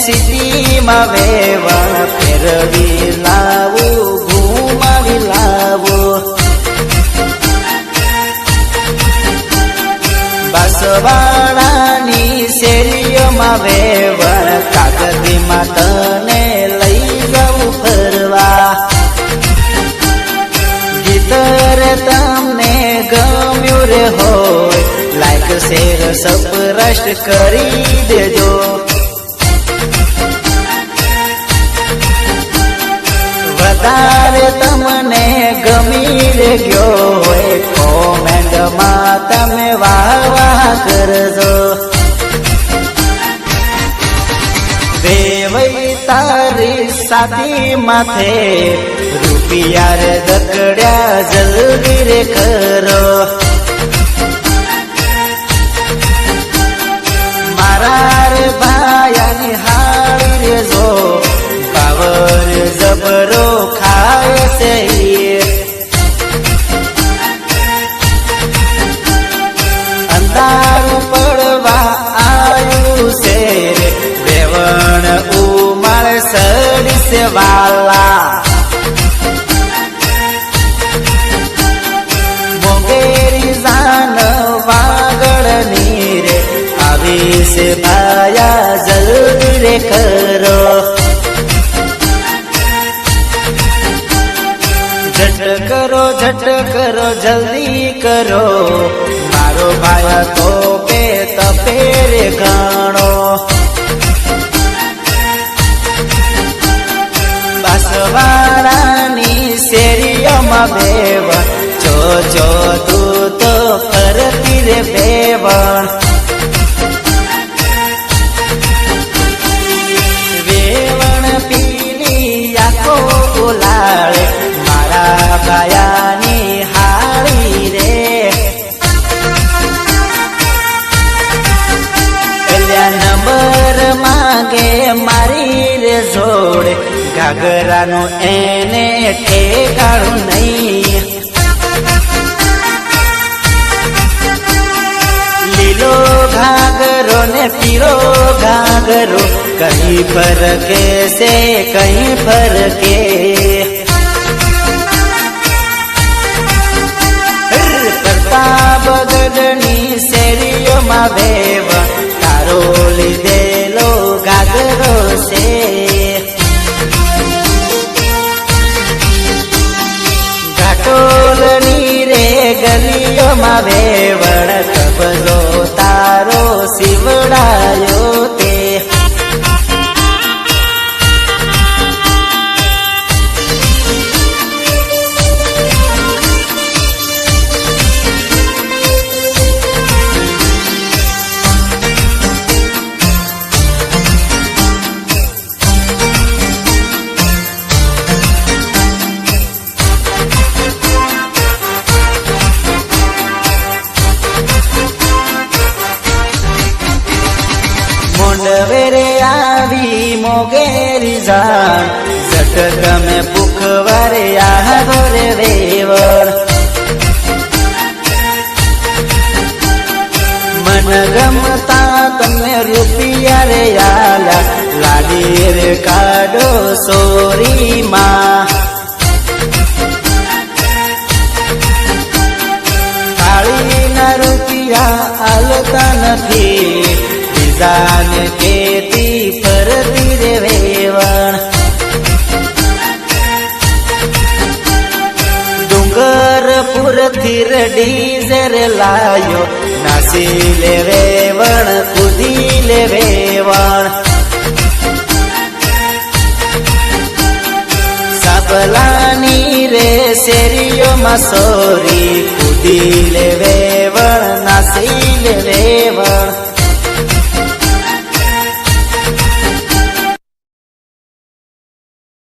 સિટીમાં વેવણ ફેરવી લાવું ઘુમાવી લાવું બાસવાડાની શેરીઓમાં વેવણ કાગદીમાં તને લઈ જાઉં ફરવા ગીતર તમને ગમ્યું રે હોય લાઈક શેર સબસ્ક્રાઇબ કરી દેજો વધારે તમને ગમી રે ગયો હોય કોમેન્ટમાં તમે વાહ વાહ કરજો દેવઈ તારી સાથી માથે રૂપિયા રે દકડ્યા જલ્દી રે કરો મારા રે ભાયાની હાળી રે જો પાવર જબરો ખાય છે અંધારું પડવા આવ્યું છે રે વેવણ ઉમાળ સડી છે વાલા મોગેરી જાન વાગડની રે આવી છે ભાયા જલ્દી રે કરો झट करो जल्दी करो मारो भाया तो पे तपेरे घणो बासवाड़ानी શેરીઓમાં વેવણ જો તું તો ફરતી રે વેવણ વેવણ પીલી આંખો ઉલાળે મારા ભાયાની હાળી રે પેલા નંબર માંગે મારી રે જોડે ઘાઘરાનું એને ઠેકાણું નહીં લીલો ઘાઘરો ને પીળો ઘાઘરો કहीं ફરકે છે કहीं ફરકે બગડની શેરીઓમાં વેવણ તારો લીધેલો ઘાઘરો છે ઘાટોલની રે ગલીઓમાં વેવણ કબજો તારો શિવડાયો તે મોંડવેરે આવી મોગેરી જાણ ઝટક મેં ભૂખવારે આવો રે વેવણ મન ગમતા તમે રૂપિયા રે આલા લાડી રે કાઢો સોરીમાં થાળીના રૂપિયા આલતા નથી જાને કેતી ફરતી રે વેવણ ડુંગરપુરથી રે ડીઝર લાયો નાસી લે વેવણ કૂદી લે વેવણ સાબલાની રે શેરીઓમાં સોરી કૂદી લે વેવણ નાસી લે વેવણ